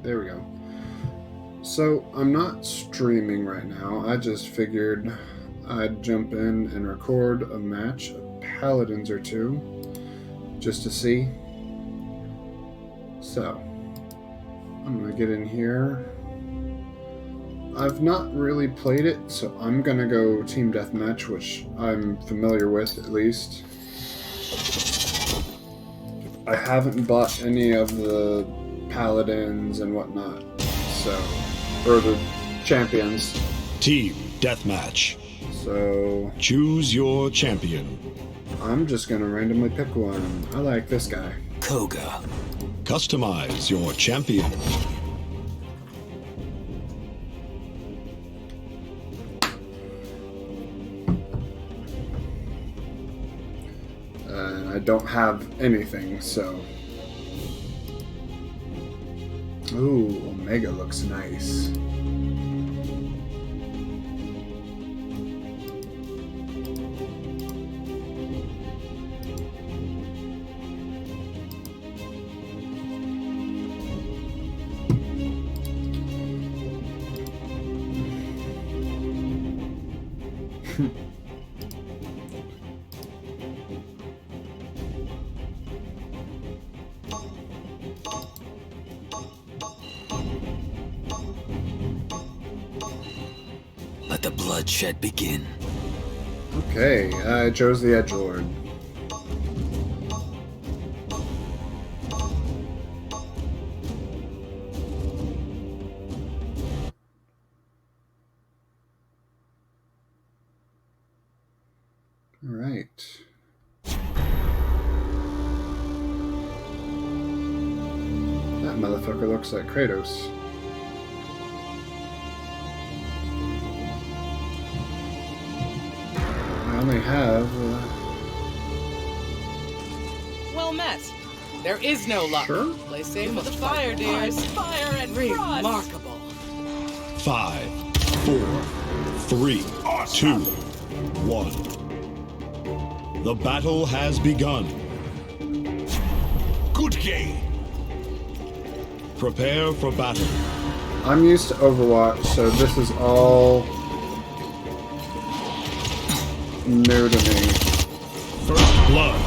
There we go. So, I'm not streaming right now. I just figured I'd jump in and record a match of Paladins or two, just to see. So, I'm going to get in here. I've not really played it, so I'm going to go Team Deathmatch, which I'm familiar with, at least. I haven't bought any of the Paladins and whatnot, so... or the champions. Team Deathmatch. So... choose your champion. I'm just gonna randomly pick one. I like this guy. Koga. Customize your champion. And I don't have anything, so... Ooh, Omega looks nice. Let the bloodshed begin. Okay, I chose the Edgelord. Alright. That motherfucker looks like Kratos. I only have... Well met. There is no luck. Sure. Play safe with the fire, dears. Fire and remarkable. 5, 4, 3, 2, 1. The battle has begun. Good game. Prepare for battle. I'm used to Overwatch, so this is all new to me. First blood.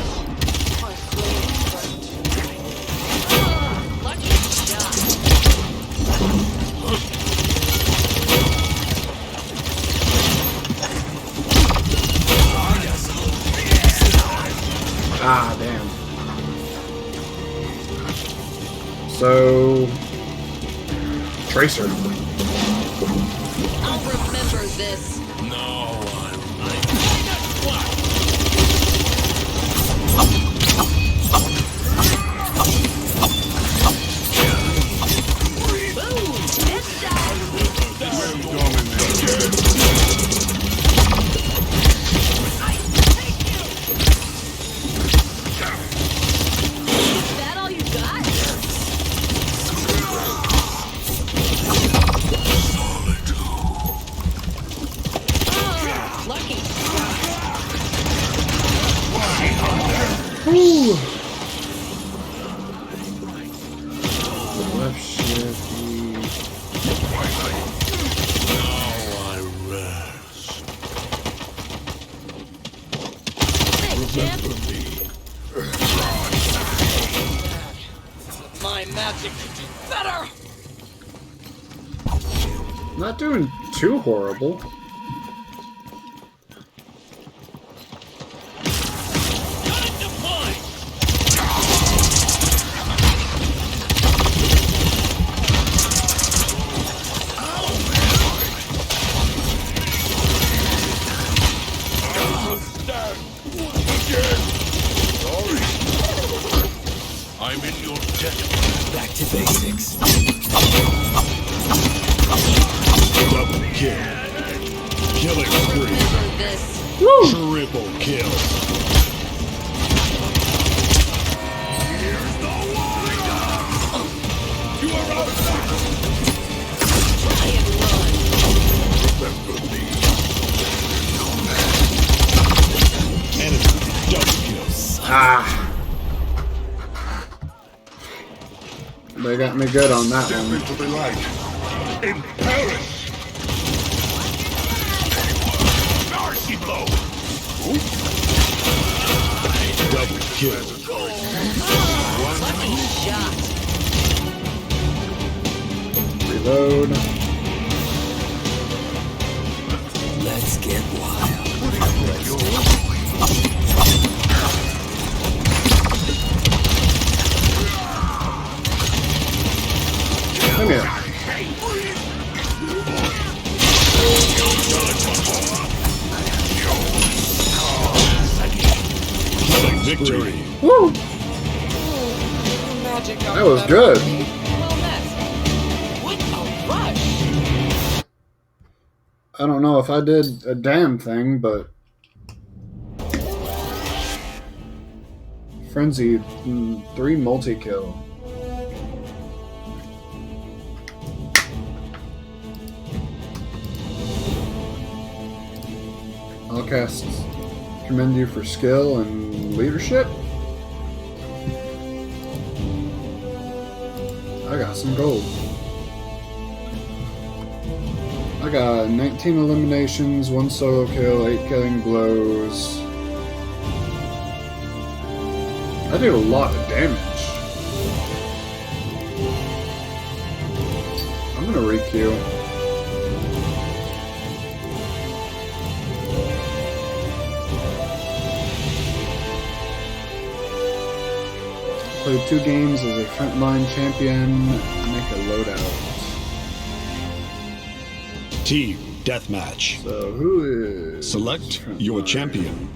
Ah, damn. So... Tracer. I'll remember this. My magic could do better. Not doing too horrible. I'm in your debt. Back to basics. Double kill. Killing spree. Remember this. Triple kill. You are out of time. Try and run. Remember me. Enemy double kill. Ah. They got me good on that Step one. into the light. Impel. Mercy blow. Double kill. Shot. Reload. Let's get wild. Come here. Killing victory. Woo! Magic That was good. Well met. What a rush! I don't know if I did a damn thing, but Frenzy 3 multi-kill. Outcasts commend you for skill and leadership. I got some gold. I got 19 eliminations, 1 solo kill, 8 killing blows. I do a lot of damage. I'm gonna re-queue. Played 2 games as a frontline champion. Make a loadout. Team deathmatch. So who is Select your frontline? champion.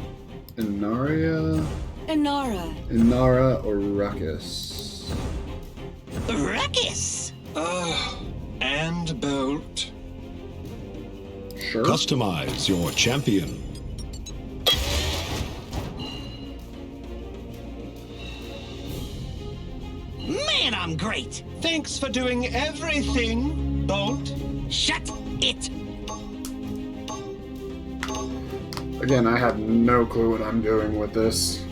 Inaria, Inara. Inara, or Ruckus? Ruckus! And Bolt. Sure. Customize your champion. Man, I'm great! Thanks for doing everything, Bolt. Shut it! Again, I have no clue what I'm doing with this.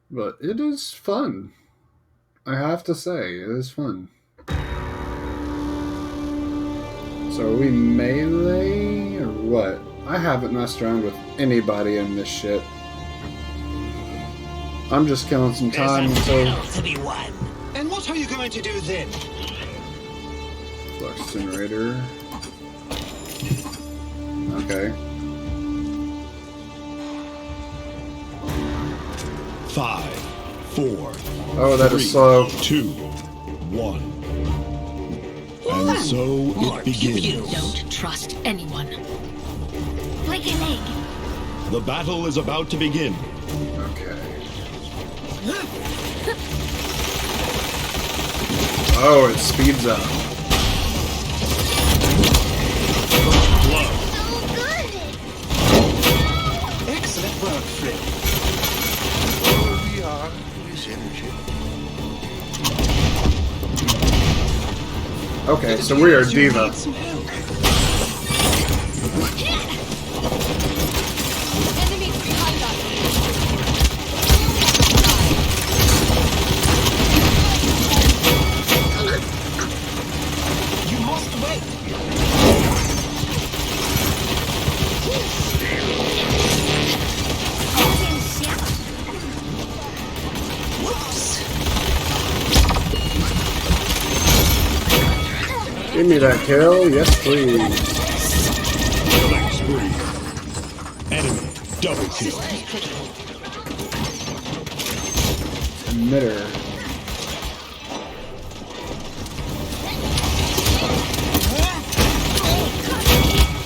But it is fun. I have to say, it is fun. So are we melee or what? I haven't messed around with anybody in this shit. I'm just killing some time until to be won. And what are you going to do then? Flux Incinerator. Okay. 5, 4, Oh, that 3, is slow. 2, 1. And so it begins. Don't trust anyone. Like an egg. The battle is about to begin. Okay. Oh, it speeds up. Blood. Excellent work, Flip. We are this energy. Okay, so we are You Diva. need some help. Enemies behind us. You must wait. Whoops. Give me that kill. Yes, please. Killing spree. Enemy double kill. Emitter.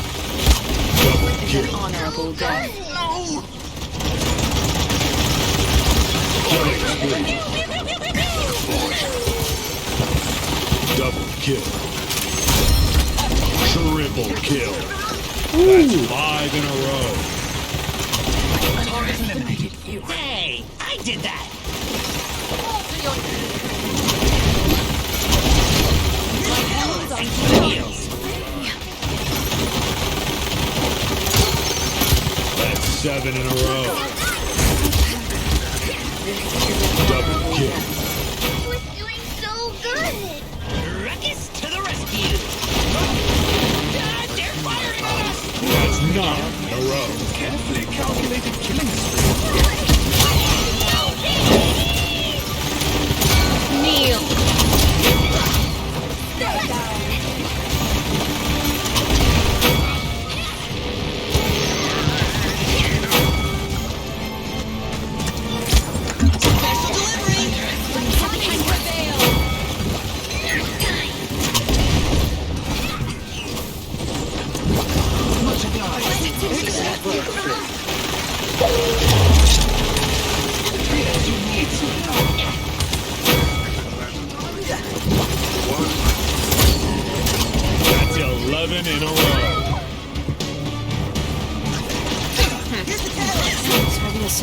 Double kill. Honorable death. Killing spree. Double kill. Triple kill. That's 5 in a row. Hey, I did that. My hands on heels. That's 7 in a row. Double kill.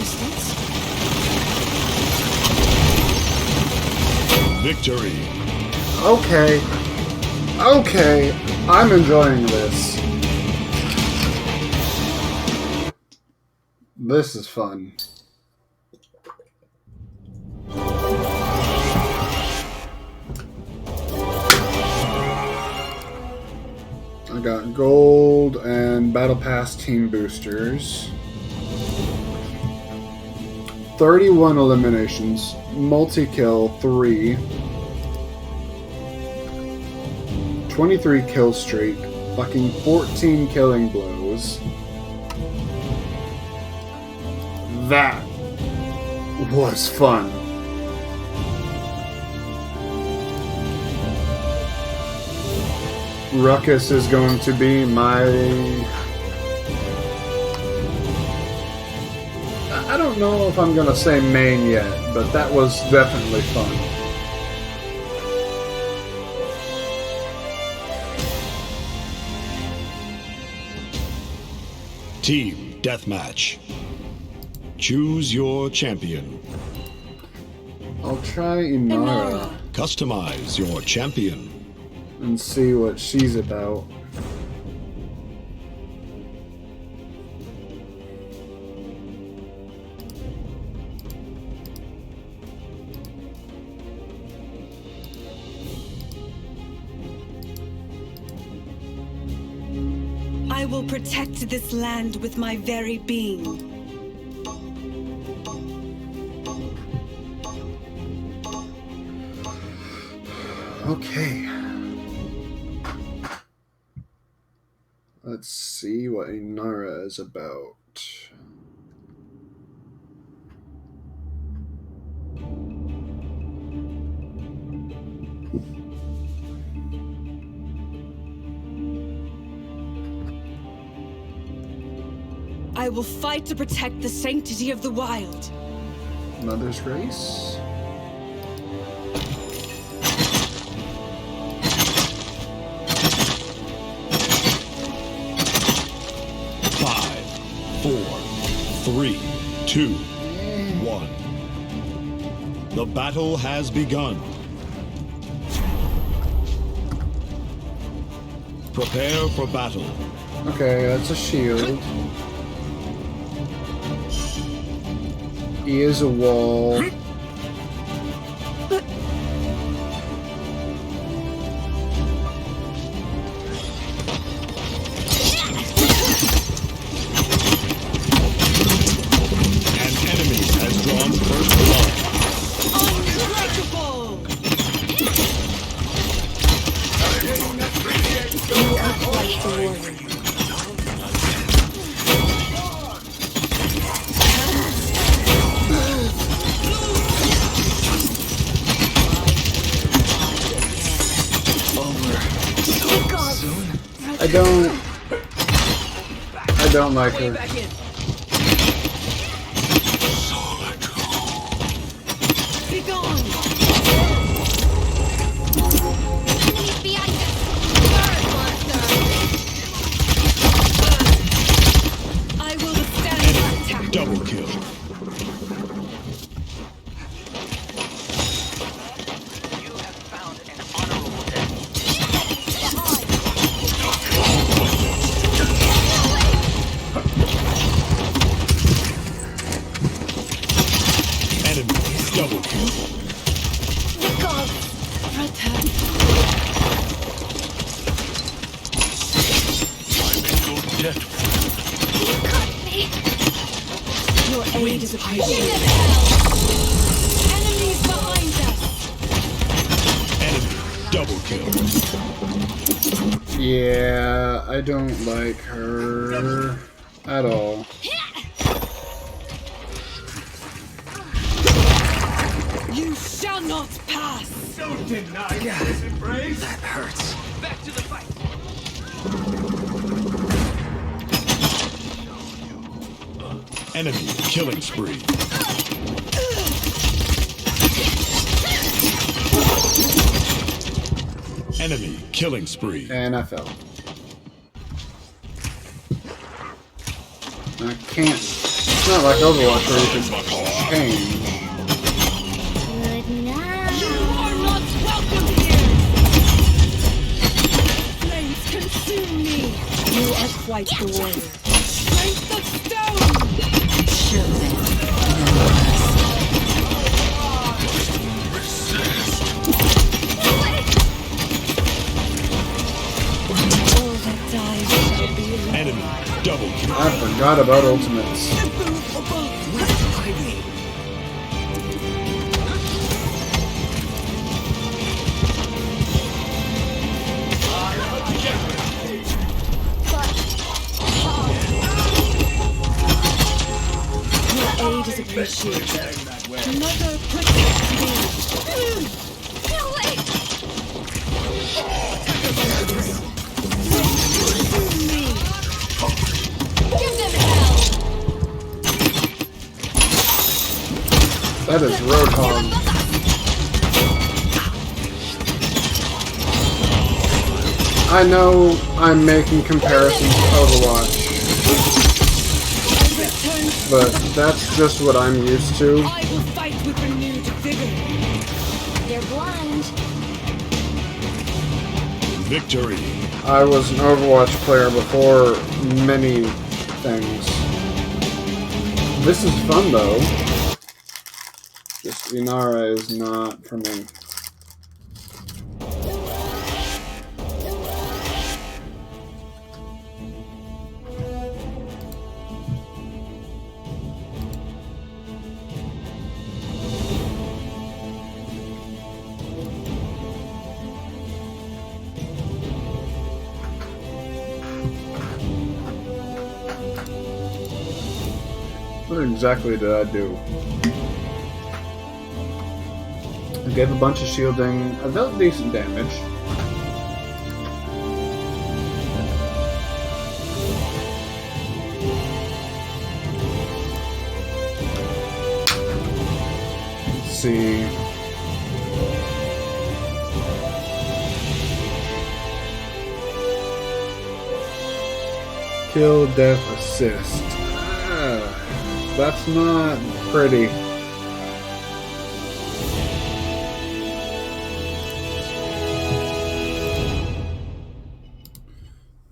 resistance. Victory. Okay. Okay. I'm enjoying this. This is fun. I got gold and battle pass team boosters. 31 eliminations, multi-kill 3, 23 kill streak, fucking 14 killing blows. That was fun. Ruckus is going to be my... I don't know if I'm going to say main yet, but that was definitely fun. Team Deathmatch. Choose your champion. I'll try Inara Customize your champion. and see what she's about. I will protect this land with my very being. Okay. Let's see what Inara is about. I will fight to protect the sanctity of the wild. Mother's Grace? Five, 4, 3, 2, 1. The battle has begun. Prepare for battle. Okay, that's a shield. He is a wall. An enemy has drawn first blood. Unbreakable! You are quite the warrior. I don't like her. Be gone! I will withstand that attack. Double kill. Enemy double kill. Your aid is appreciated. Enemies behind us! Enemy double kill. Yeah, I don't like her at all. You shall not pass! Don't deny this embrace. That hurts. Back to the fight. Enemy killing spree. Enemy killing spree. And I fell. I can't. It's not like Overwatch where you can change. Good night. You are not welcome here! Flames consume me! You are quite the warrior. Strength of stone! Show them. All that dies shall be alive. Enemy double kill. I forgot about ultimates. Your aid is appreciated. Mother protect me! No way. Consume me! Give them hell. That is Roadhog. I know I'm making comparisons to Overwatch, but that's just what I'm used to. I will fight with renewed vigor. They're blind. Victory. I was an Overwatch player before many things. This is fun though. Just Inara is not for me. What exactly did I do? I gave a bunch of shielding. I dealt decent damage. Let's see. Kill, death, assist. That's not pretty.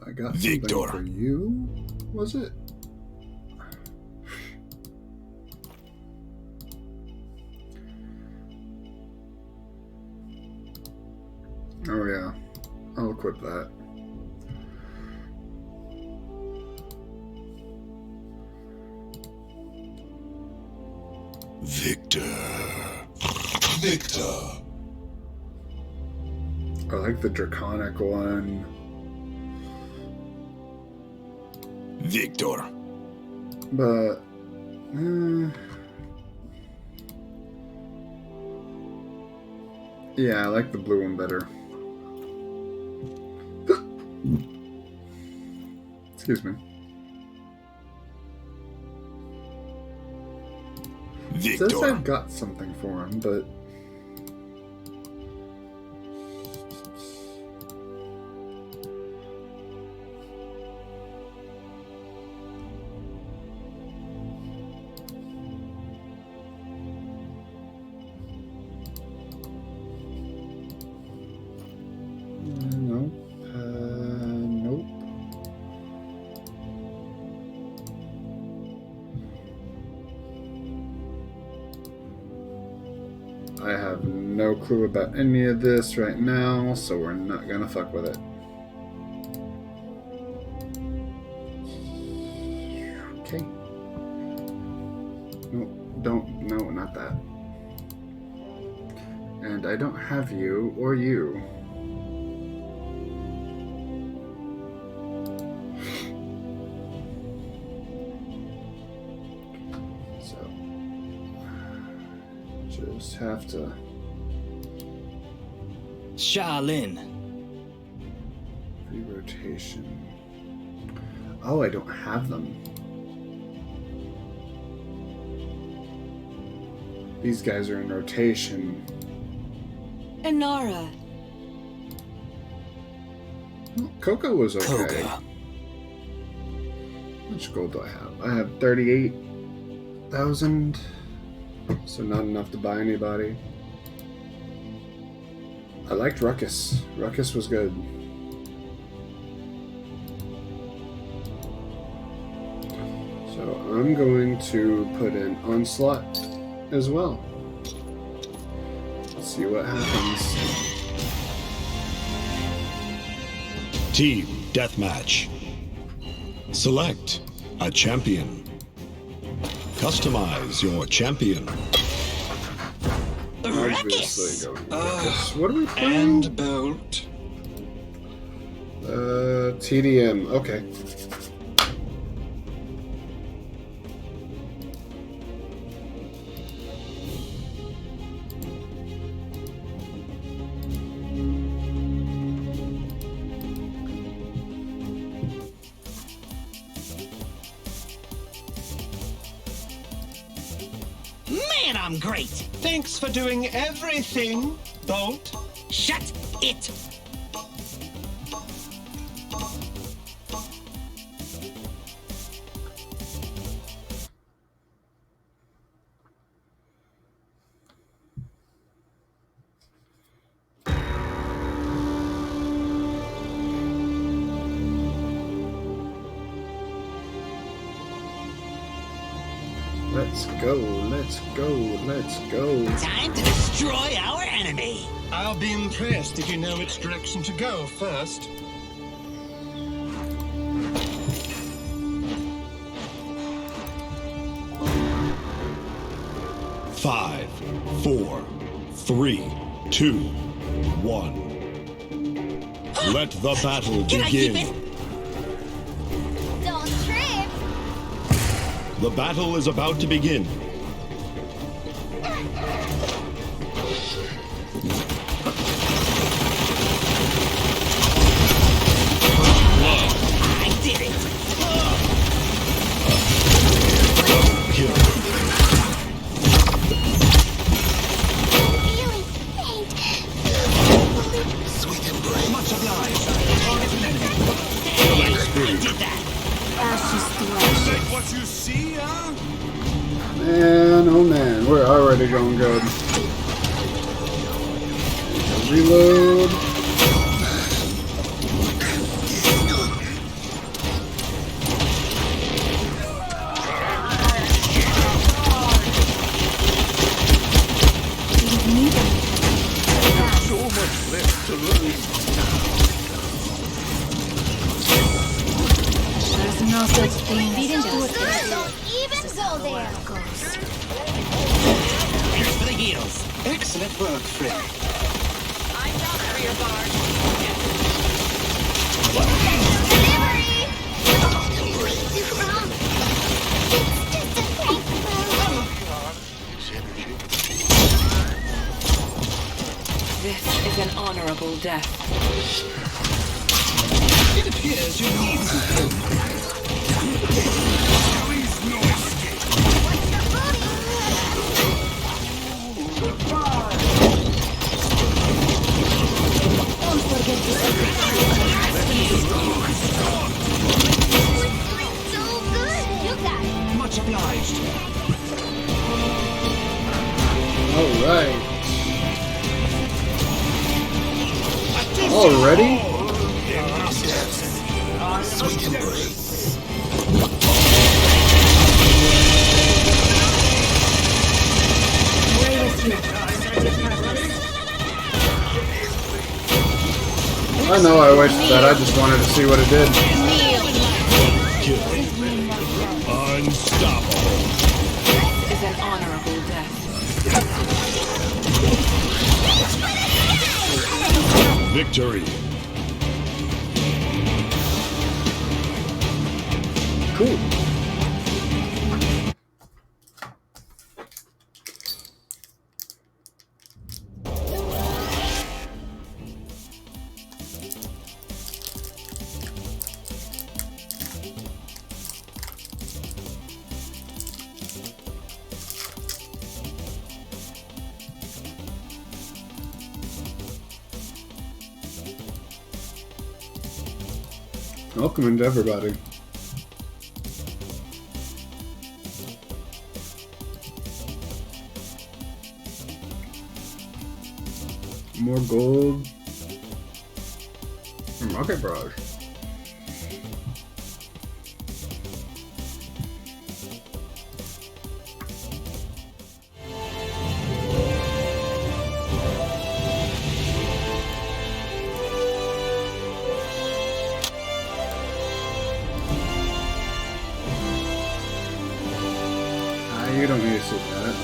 I got something Victor. for you. Was it? Oh yeah, I'll equip that. Victor. I like the draconic one. Victor. But yeah, I like the blue one better. Excuse me. It says Victor. I've got something for him, but nope. Nope. I have no clue about any of this right now, so we're not gonna fuck with it. Okay. No, not that. And I don't have you or you. So, just have to. Shaolin. Free rotation. Oh, I don't have them. These guys are in rotation. Inara. Coco was okay. Koga. How much gold do I have? I have 38. 1,000. So not enough to buy anybody. I liked Ruckus. Ruckus was good. So I'm going to put in Onslaught as well. Let's see what happens. Team Deathmatch. Select a champion. Customize your champion. Obviously going Ruckus. What are we playing? And Bolt. TDM. Okay. Man, I'm great. Thanks for doing everything, Bolt. Shut it. Let's go, let's go, let's go. Time to destroy our enemy. I'll be impressed if you know which direction to go first. Five, four, three, two, one. Let the battle Can I keep begin. it? Don't trip. The battle is about to begin. I did it. Kill. Feeling faint. Sweet embrace. Much obliged. Killing spree. Did that. Ashes to ashes. What you see, huh? Man, oh man, we're already going good. Reload. There's no such thing. Don't even go there. Thanks for the heals. Excellent work, friend. Delivery! It's just a prank phone. This is an honorable death. It appears you need some help. Don't forget to so good. You got it. Much obliged. Alright. Already? Sweet embrace. I know I wasted that, I just wanted to see what it did. Kill. Unstoppable. Is an honorable death. Victory. Cool. Welcome to everybody. More gold. Rocket barrage. You don't need to sit that.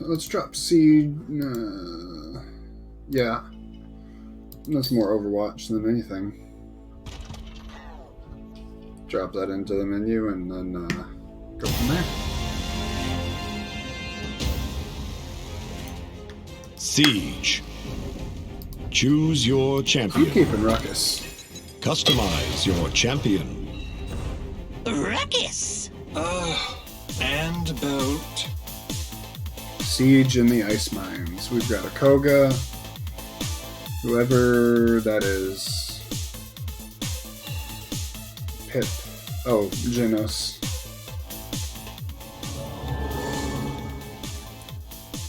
Let's drop seed. Yeah, that's more Overwatch than anything. Drop that into the menu and then go from there. Siege. Choose your I'm champion. keeping Ruckus. Customize your champion. Ruckus! And boat. Siege in the ice mines. We've got a Koga. Whoever that is. Pip. Oh, Genos.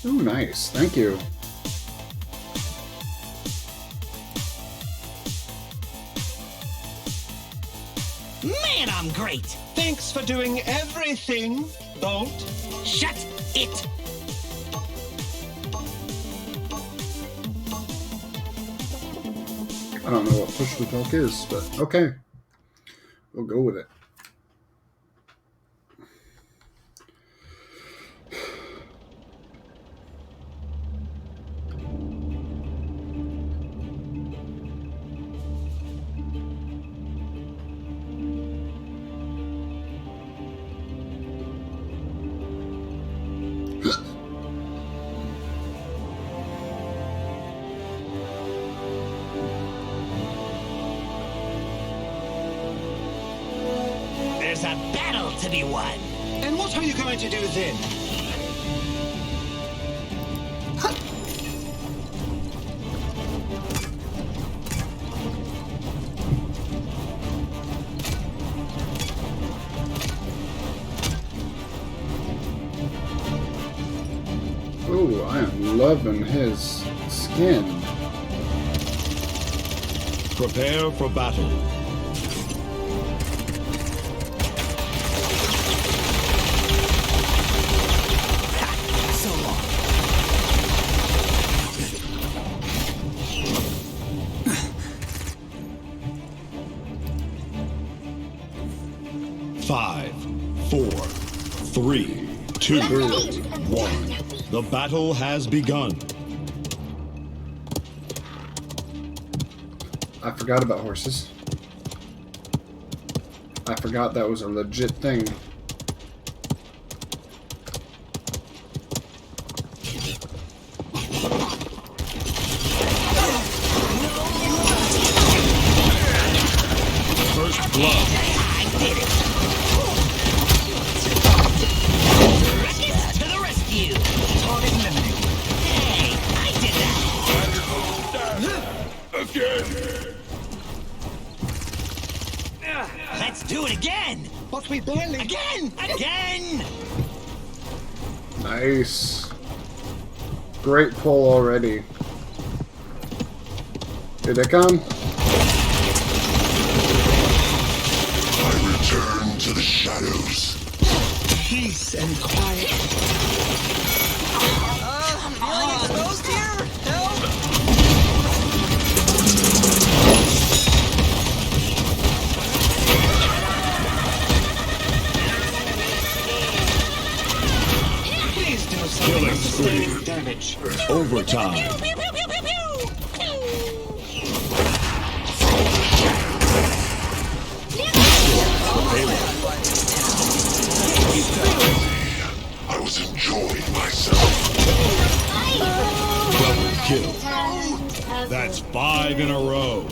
Ooh, nice. Thank you. Man, I'm great! Thanks for doing everything, Bolt. Shut it! I don't know what push the talk is, but okay. We'll go with it. There's a battle to be won! And what are you going to do then? Ooh, I am loving his skin. Prepare for battle. So long. 5, 4, 3, 2, 1. The battle has begun. I forgot about horses. I forgot that was a legit thing. First blood. I did it! Ruckus to the rescue! Target eliminated. Hey, I did that! Again. Let's do it again! But we barely... Again! Again! Nice. Great pull already. Here they come. I return to the shadows. Peace and quiet. I'm feeling exposed here! Help! Please do Killing something to spree. save damage. Overtime. Pew, pew, pew, pew, pew, pew. I was enjoying myself. Double kill. That's 5 in a row.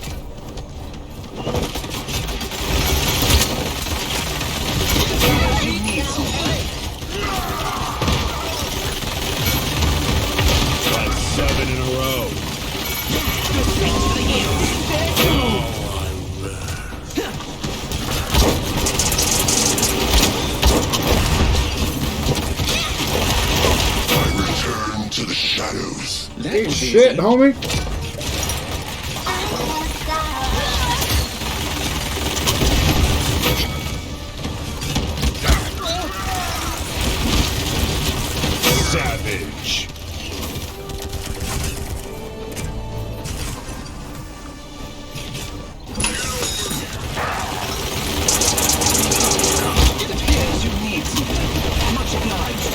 That's 7 in a row. Eat shit, homie. Savage. It appears you need some. Much obliged.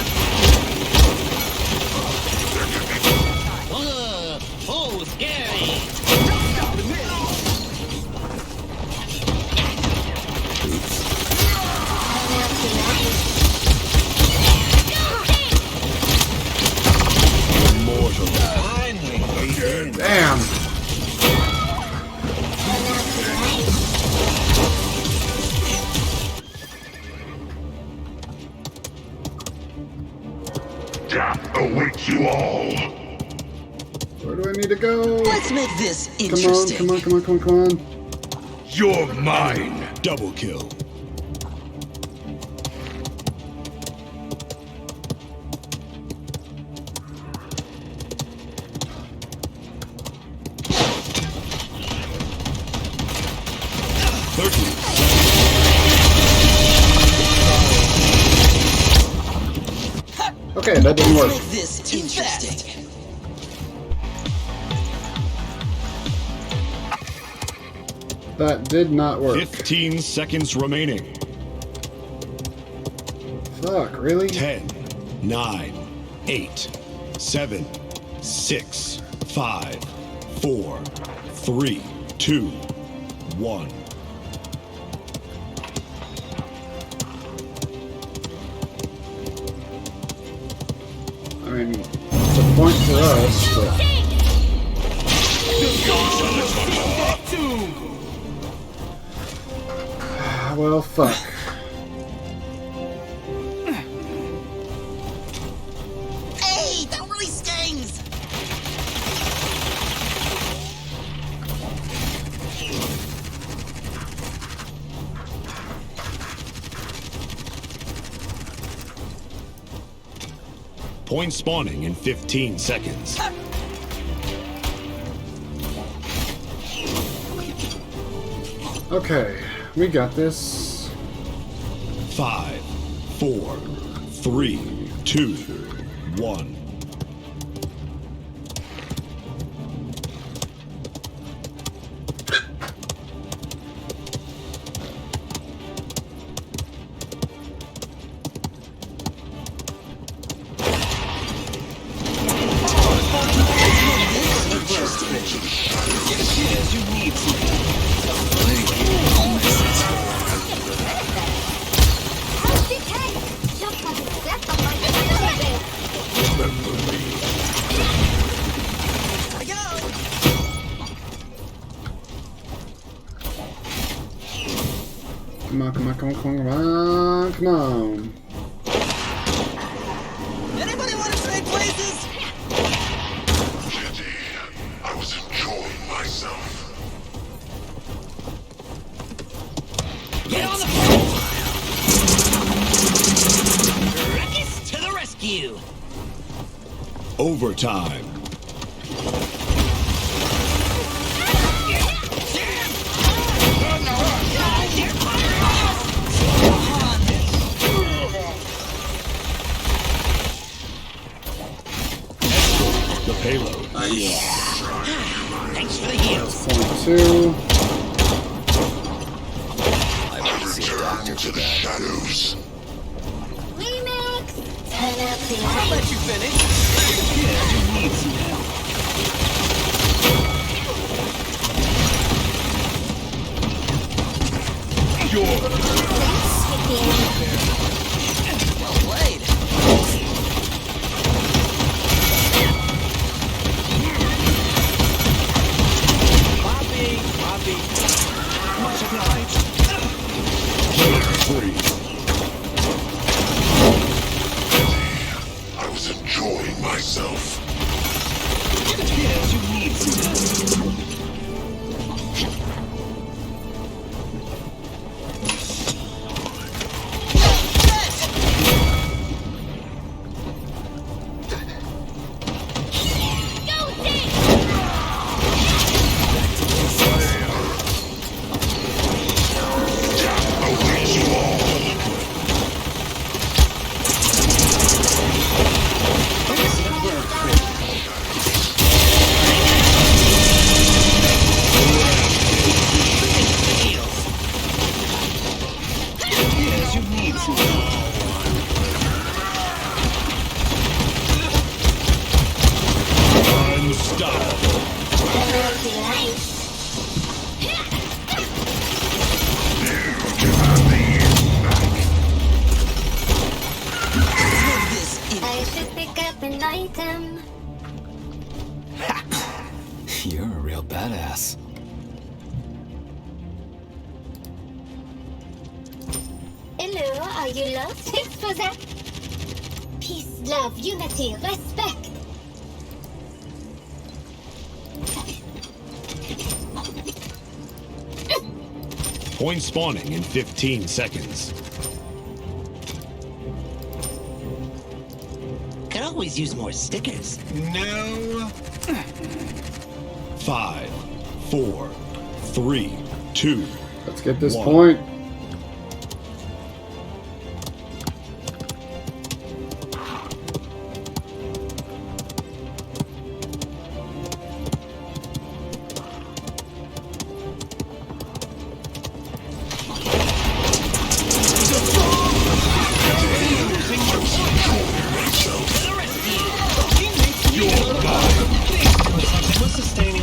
Oh, scary. Immortal. Finally. Damn. Death awaits you all. Where do I need to go? Let's make this Come on, interesting. come on, come on, come on, come on. You're mine. Double kill. Okay, that didn't work. Let's make this interesting. That did not work. 15 seconds remaining. Fuck, really? 10, 9, 8, 7, 6, 5, 4, 3, 2, 1. I mean, it's a point for us, but... Well, fuck. Hey, that really stings. Point spawning in 15 seconds. Okay, we got this. 5, 4, 3, 2, 1. It appears you need some. Come on, come on, come on, come on, come on, come on. Anybody want to trade places? I was enjoying myself. Get on the phone! Ruckus to the rescue! Overtime. The payload. Thanks for the heal. Point two. Return to the shadows. I'll let you finish. It appears you need some help. Well played. Copy. Much obliged. Free. I was enjoying myself. It appears you need some help. item. You're a real badass. Hello, are you lost? Thanks for that. Peace, love, unity, respect. Point spawning in 15 seconds. Could always use more stickers. No. 5, 4, 3, 2. Let's get this One. point. We're sustaining.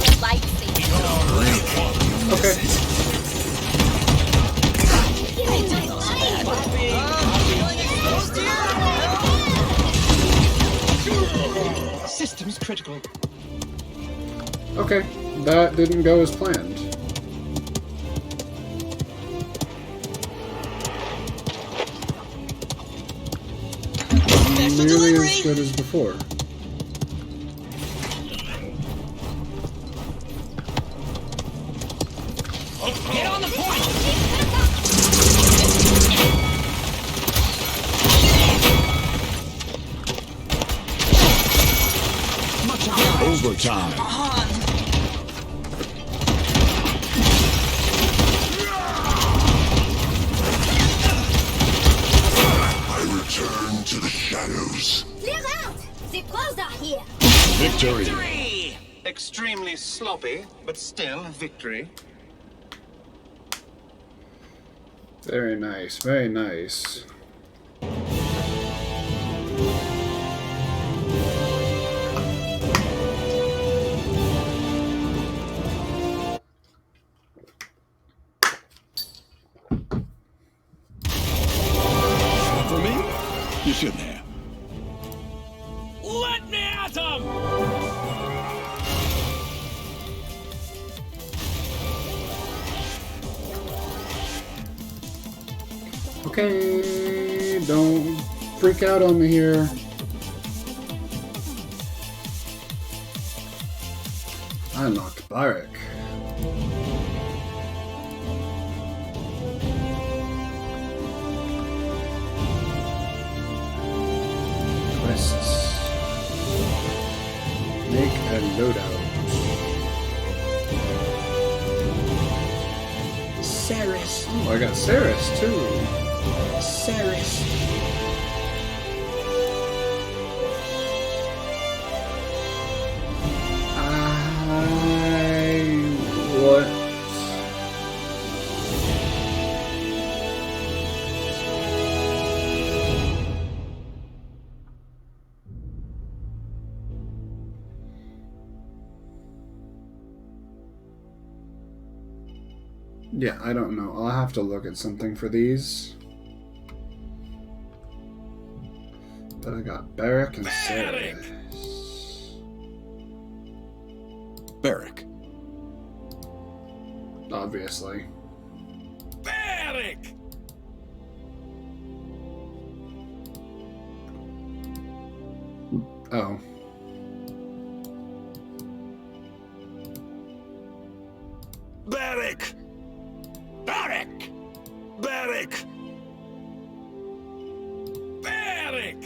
Okay. Systems critical. Okay. That didn't go as planned. Nearly as good as before. Get on the point! Overtime. I return to the shadows. Clear out! The pros are here. Victory. Extremely sloppy, but still a victory. Very nice. Very nice. For me? You shouldn't have. Let me at him! Okay, don't freak out on me here. I unlocked Barak. Quests. Make a loadout. Ceres. Oh, I got Ceres too. Ceres. What? Yeah, I don't know. I'll have to look at something for these. But I got Barak and Ceres. Barrack. Obviously. Barrack! Oh. Barrack! Barrack! Barrack! Barrack!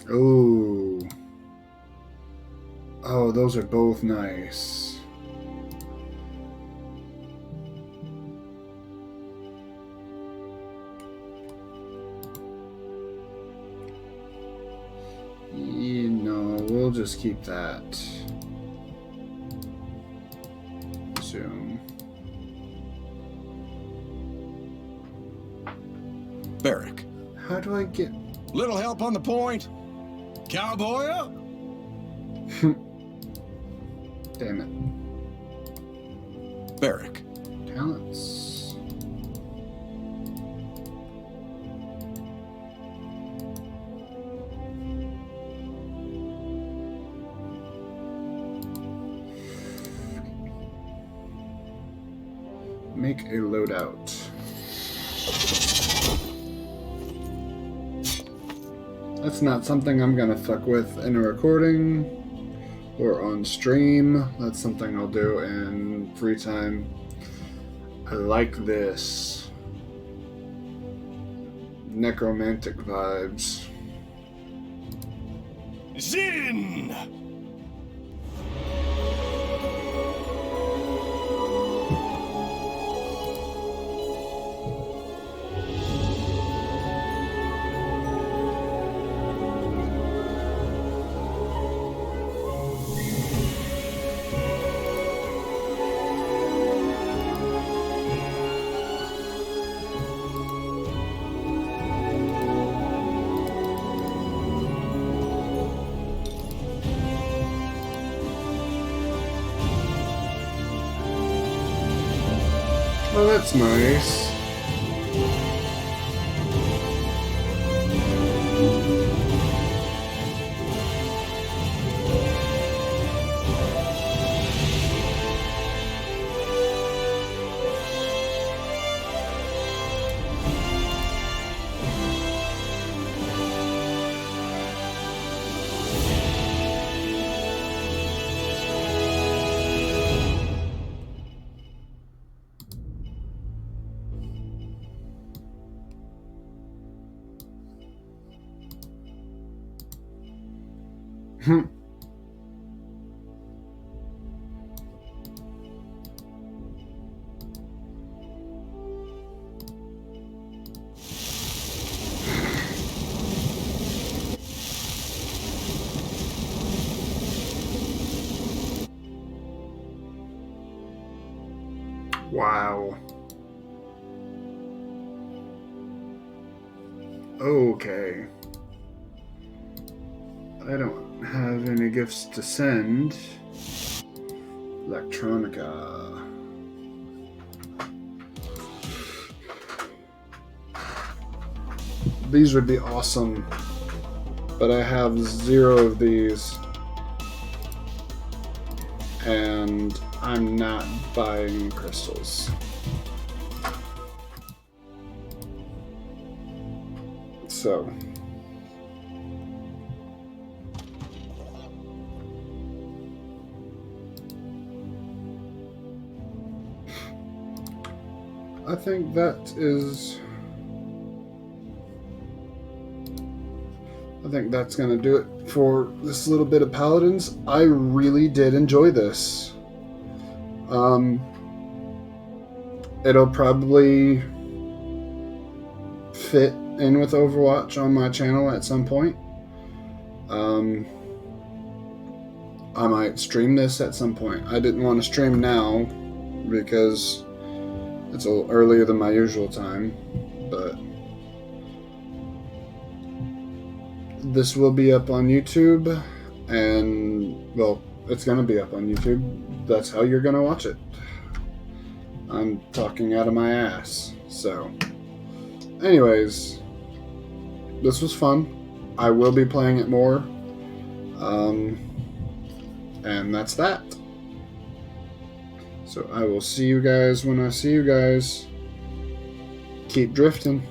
Ooh. Oh, those are both nice. You know, we'll just keep that. Zoom. Barrack. How do I get... Little help on the point? Cowboy up? Damn it. Barrack. Talents. Make a loadout. That's not something I'm gonna fuck with in a recording or on stream. That's something I'll do in free time. I like this. Necromantic vibes. Zin! Oh, that's nice. Wow. Okay. I don't have any gifts to send. Electronica. These would be awesome, but I have 0 of these, and I'm not buying crystals. So I think that's gonna do it for this little bit of Paladins. I really did enjoy this. It'll probably fit in with Overwatch on my channel at some point. I might stream this at some point. I didn't want to stream now because it's a little earlier than my usual time, but this will be up on YouTube, and, well, it's going to be up on YouTube. That's how you're going to watch it. I'm talking out of my ass. So, anyways, this was fun. I will be playing it more. And that's that. So I will see you guys when I see you guys. Keep drifting.